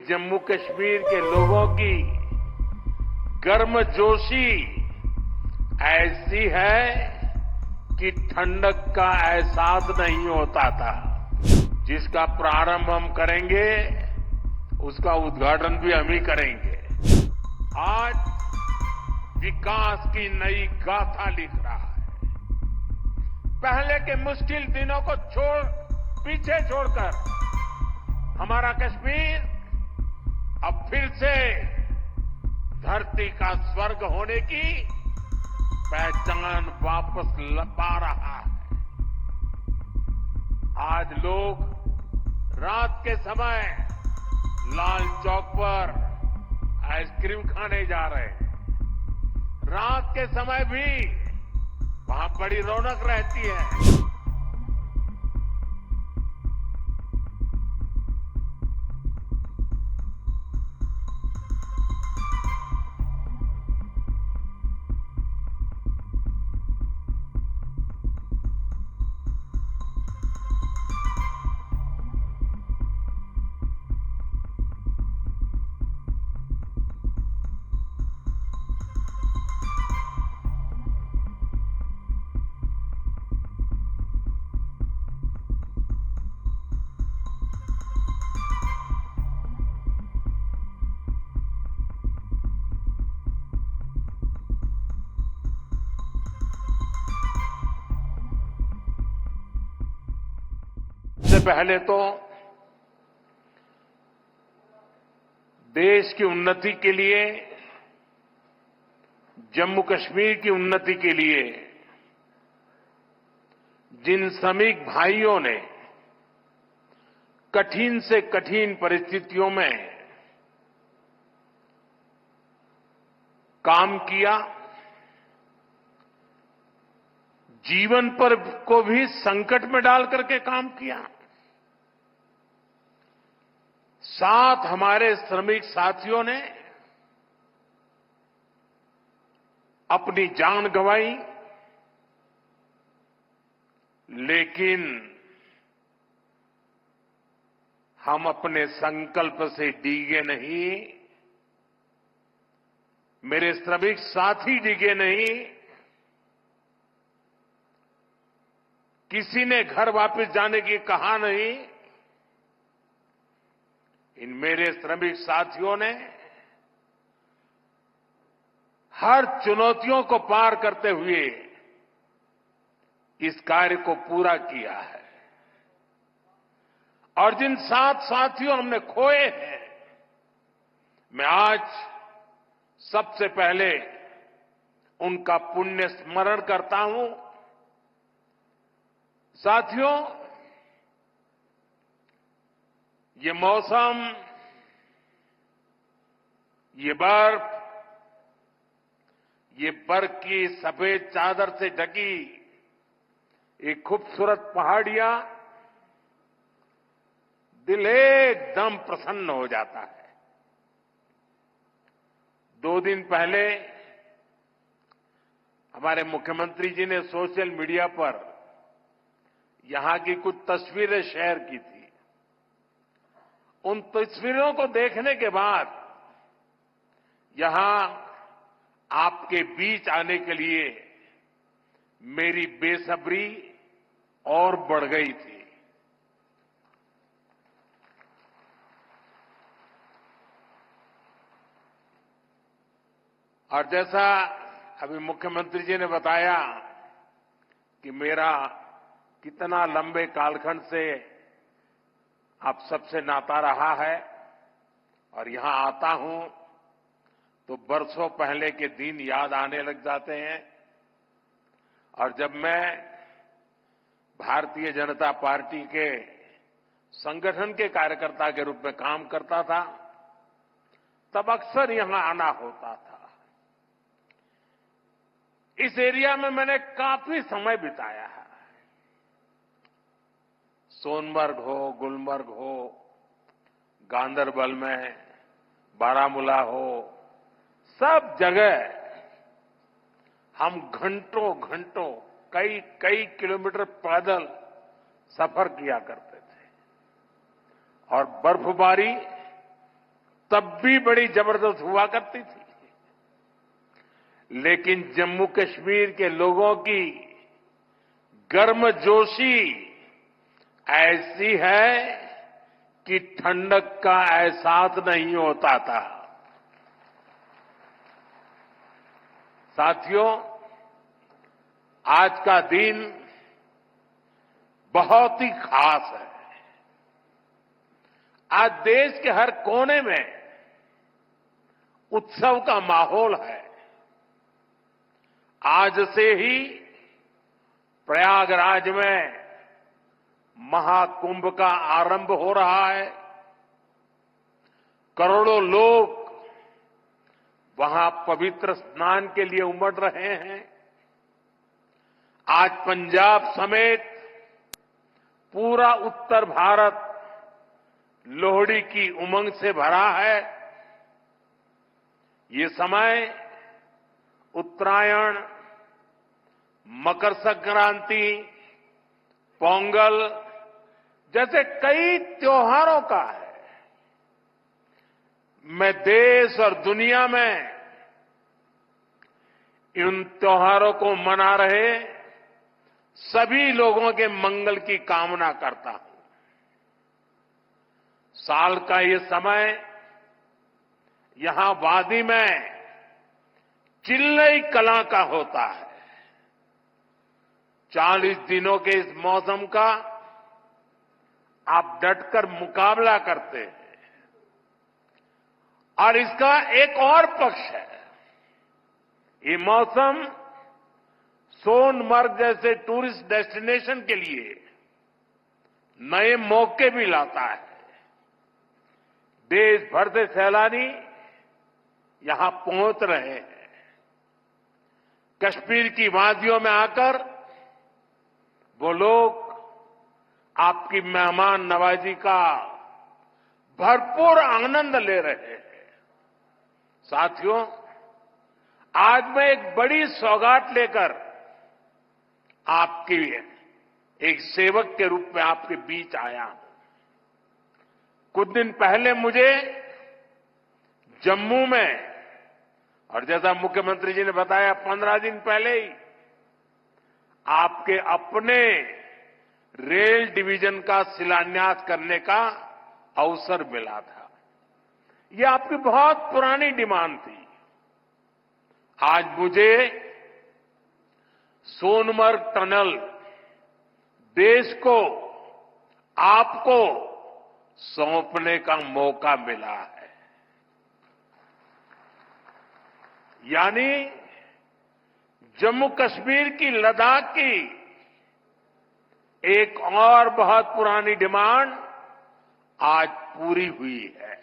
जम्मू कश्मीर के लोगों की गर्मजोशी ऐसी है कि ठंडक का एहसास नहीं होता था। जिसका प्रारंभ हम करेंगे उसका उद्घाटन भी हम ही करेंगे। आज विकास की नई गाथा लिख रहा है। पहले के मुश्किल दिनों को पीछे छोड़कर हमारा कश्मीर अब फिर से धरती का स्वर्ग होने की पहचान वापस पा रहा है। आज लोग रात के समय लाल चौक पर आइसक्रीम खाने जा रहे हैं। रात के समय भी वहां बड़ी रौनक रहती है। सबसे पहले तो देश की उन्नति के लिए, जम्मू कश्मीर की उन्नति के लिए जिन श्रमिक भाइयों ने कठिन से कठिन परिस्थितियों में काम किया, जीवन पर को भी संकट में डाल करके काम किया, साथ हमारे श्रमिक साथियों ने अपनी जान गंवाई, लेकिन हम अपने संकल्प से डिगे नहीं, मेरे श्रमिक साथी डिगे नहीं। किसी ने घर वापस जाने की कहा नहीं। इन मेरे श्रमिक साथियों ने हर चुनौतियों को पार करते हुए इस कार्य को पूरा किया है। और जिन 7 साथियों हमने खोए हैं, मैं आज सबसे पहले उनका पुण्य स्मरण करता हूं। साथियों, ये मौसम, ये बर्फ, ये बर्फ की सफेद चादर से ढकी एक खूबसूरत पहाड़ियां दिल एकदम प्रसन्न हो जाता है। 2 दिन पहले हमारे मुख्यमंत्री जी ने सोशल मीडिया पर यहां की कुछ तस्वीरें शेयर की थी। उन तस्वीरों को देखने के बाद यहां आपके बीच आने के लिए मेरी बेसब्री और बढ़ गई थी। और जैसा अभी मुख्यमंत्री जी ने बताया कि मेरा कितना लंबे कालखंड से आप सबसे नाता रहा है, और यहां आता हूं तो बरसों पहले के दिन याद आने लग जाते हैं। और जब मैं भारतीय जनता पार्टी के संगठन के कार्यकर्ता के रूप में काम करता था, तब अक्सर यहां आना होता था। इस एरिया में मैंने काफी समय बिताया है। सोनमर्ग हो, गुलमर्ग हो, गांदरबल में, बारामूला हो, सब जगह हम घंटों घंटों, कई किलोमीटर पैदल सफर किया करते थे। और बर्फबारी तब भी बड़ी जबरदस्त हुआ करती थी, लेकिन जम्मू कश्मीर के लोगों की गर्मजोशी ऐसी है कि ठंडक का एहसास नहीं होता था। साथियों, आज का दिन बहुत ही खास है। आज देश के हर कोने में उत्सव का माहौल है। आज से ही प्रयागराज में महाकुंभ का आरंभ हो रहा है। करोड़ों लोग वहां पवित्र स्नान के लिए उमड़ रहे हैं। आज पंजाब समेत पूरा उत्तर भारत लोहड़ी की उमंग से भरा है। ये समय उत्तरायण, मकर संक्रांति, पोंगल जैसे कई त्योहारों का है। मैं देश और दुनिया में इन त्योहारों को मना रहे सभी लोगों के मंगल की कामना करता हूं। साल का ये समय यहां वादी में चिल्लई कला का होता है। 40 दिनों के इस मौसम का आप डटकर मुकाबला करते हैं। और इसका एक और पक्ष है, ये मौसम सोनमर्ग जैसे टूरिस्ट डेस्टिनेशन के लिए नए मौके भी लाता है। देश भर से सैलानी यहां पहुंच रहे हैं। कश्मीर की वादियों में आकर वो लोग आपकी मेहमान नवाजी का भरपूर आनंद ले रहे हैं। साथियों, आज मैं एक बड़ी सौगात लेकर आपकी एक सेवक के रूप में आपके बीच आया हूं। कुछ दिन पहले मुझे जम्मू में, और जैसा मुख्यमंत्री जी ने बताया 15 दिन पहले ही आपके अपने रेल डिवीजन का शिलान्यास करने का अवसर मिला था। ये आपकी बहुत पुरानी डिमांड थी। आज मुझे सोनमर्ग टनल देश को, आपको सौंपने का मौका मिला है। यानी जम्मू कश्मीर की, लद्दाख की एक और बहुत पुरानी डिमांड आज पूरी हुई है।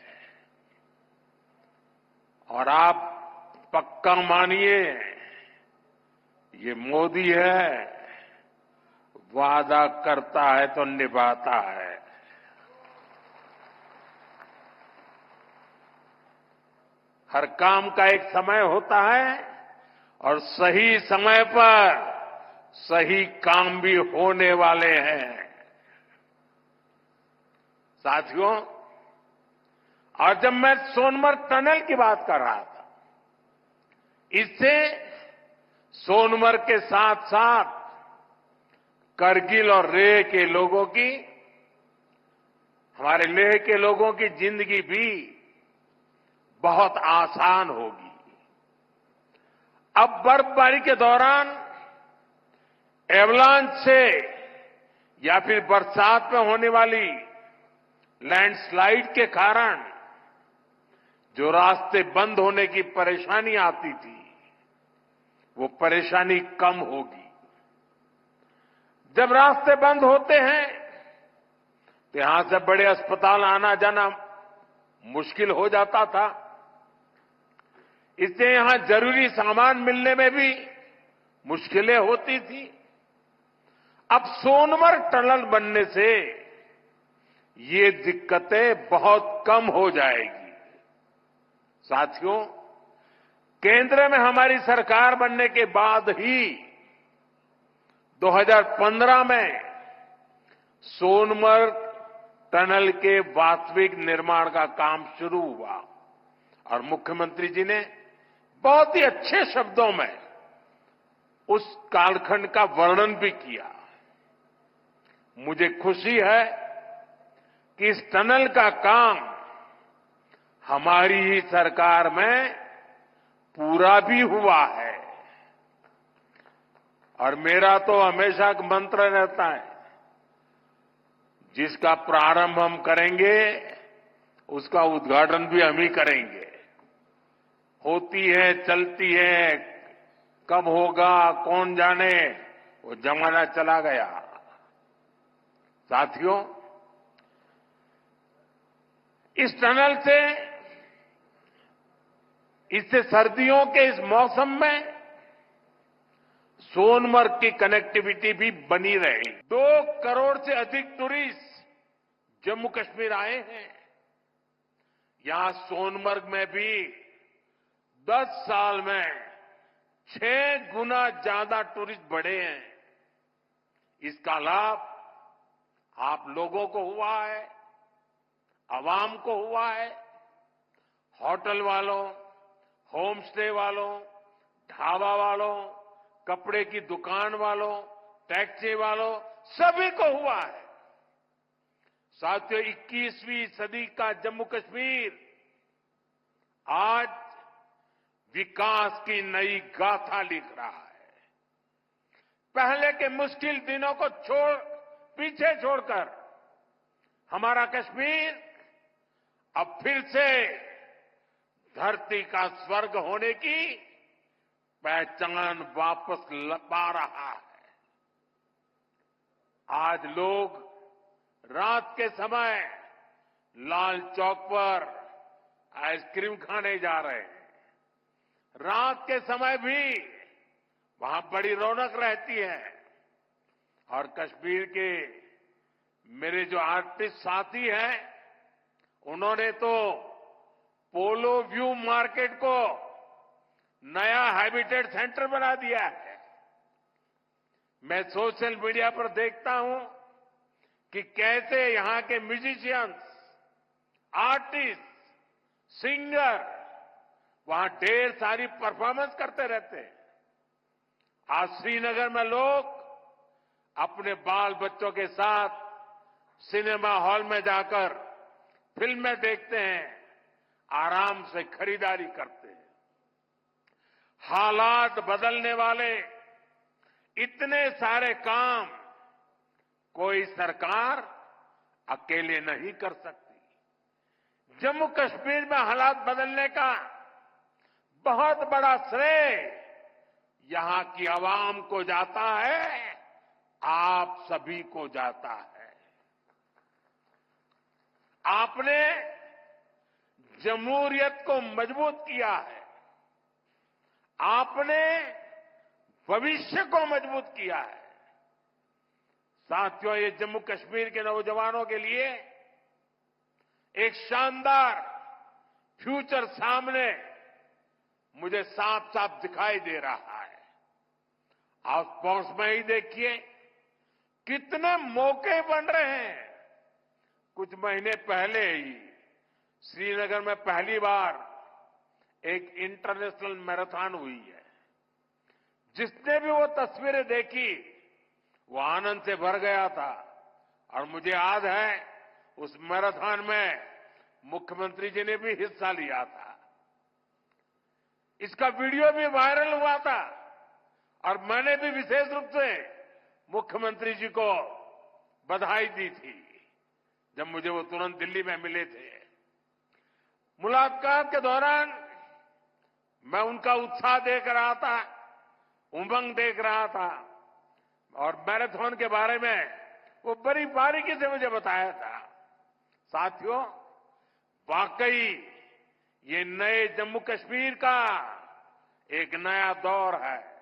और आप पक्का मानिए, ये मोदी है, वादा करता है तो निभाता है। हर काम का एक समय होता है और सही समय पर सही काम भी होने वाले हैं। साथियों, और जब मैं सोनमर्ग टनल की बात कर रहा था, इससे सोनमर्ग के साथ साथ करगिल और लेह के लोगों की, हमारे लेह के लोगों की जिंदगी भी बहुत आसान होगी। अब बर्फबारी के दौरान एवलांच से या फिर बरसात में होने वाली लैंडस्लाइड के कारण जो रास्ते बंद होने की परेशानी आती थी, वो परेशानी कम होगी। जब रास्ते बंद होते हैं तो यहां से बड़े अस्पताल आना जाना मुश्किल हो जाता था। इससे यहां जरूरी सामान मिलने में भी मुश्किलें होती थी। अब सोनमर्ग टनल बनने से ये दिक्कतें बहुत कम हो जाएगी। साथियों, केंद्र में हमारी सरकार बनने के बाद ही 2015 में सोनमर्ग टनल के वास्तविक निर्माण का काम शुरू हुआ। और मुख्यमंत्री जी ने बहुत ही अच्छे शब्दों में उस कालखंड का वर्णन भी किया। मुझे खुशी है कि इस टनल का काम हमारी ही सरकार में पूरा भी हुआ है। और मेरा तो हमेशा एक मंत्र रहता है, जिसका प्रारंभ हम करेंगे उसका उद्घाटन भी हम ही करेंगे। होती है, चलती है, कब होगा कौन जाने, वो जमाना चला गया। साथियों, इस टनल से, इससे सर्दियों के इस मौसम में सोनमर्ग की कनेक्टिविटी भी बनी रही। 2 करोड़ से अधिक टूरिस्ट जम्मू कश्मीर आए हैं। यहां सोनमर्ग में भी 10 साल में 6 गुना ज्यादा टूरिस्ट बढ़े हैं। इसका लाभ आप लोगों को हुआ है, आवाम को हुआ है, होटल वालों, होम स्टे वालों, ढाबा वालों, कपड़े की दुकान वालों, टैक्सी वालों, सभी को हुआ है। साथियों, 21वीं सदी का जम्मू कश्मीर आज विकास की नई गाथा लिख रहा है। पहले के मुश्किल दिनों को पीछे छोड़कर हमारा कश्मीर अब फिर से धरती का स्वर्ग होने की पहचान वापस पा रहा है। आज लोग रात के समय लाल चौक पर आइसक्रीम खाने जा रहे हैं। रात के समय भी वहां बड़ी रौनक रहती है। और कश्मीर के मेरे जो आर्टिस्ट साथी हैं, उन्होंने तो पोलो व्यू मार्केट को नया हैबिटेट सेंटर बना दिया है। मैं सोशल मीडिया पर देखता हूं कि कैसे यहां के म्यूजिशियंस, आर्टिस्ट, सिंगर वहां ढेर सारी परफॉर्मेंस करते रहते हैं। आज श्रीनगर में लोग अपने बाल बच्चों के साथ सिनेमा हॉल में जाकर फिल्में देखते हैं, आराम से खरीदारी करते हैं। हालात बदलने वाले इतने सारे काम कोई सरकार अकेले नहीं कर सकती। जम्मू कश्मीर में हालात बदलने का बहुत बड़ा श्रेय यहां की आवाम को जाता है, आप सभी को जाता है। आपने जमहूरियत को मजबूत किया है, आपने भविष्य को मजबूत किया है। साथियों, ये जम्मू कश्मीर के नौजवानों के लिए एक शानदार फ्यूचर सामने मुझे साफ साफ दिखाई दे रहा है। आप स्पोर्ट्स में ही देखिए कितने मौके बन रहे हैं। कुछ महीने पहले ही श्रीनगर में पहली बार एक इंटरनेशनल मैराथन हुई है। जिसने भी वो तस्वीरें देखी वो आनंद से भर गया था। और मुझे याद है उस मैराथन में मुख्यमंत्री जी ने भी हिस्सा लिया था। इसका वीडियो भी वायरल हुआ था और मैंने भी विशेष रूप से मुख्यमंत्री जी को बधाई दी थी जब मुझे वो तुरंत दिल्ली में मिले थे। मुलाकात के दौरान मैं उनका उत्साह देख रहा था, उमंग देख रहा था और मैराथन के बारे में वो बड़ी बारीकी से मुझे बताया था। साथियों, वाकई ये नए जम्मू कश्मीर का एक नया दौर है।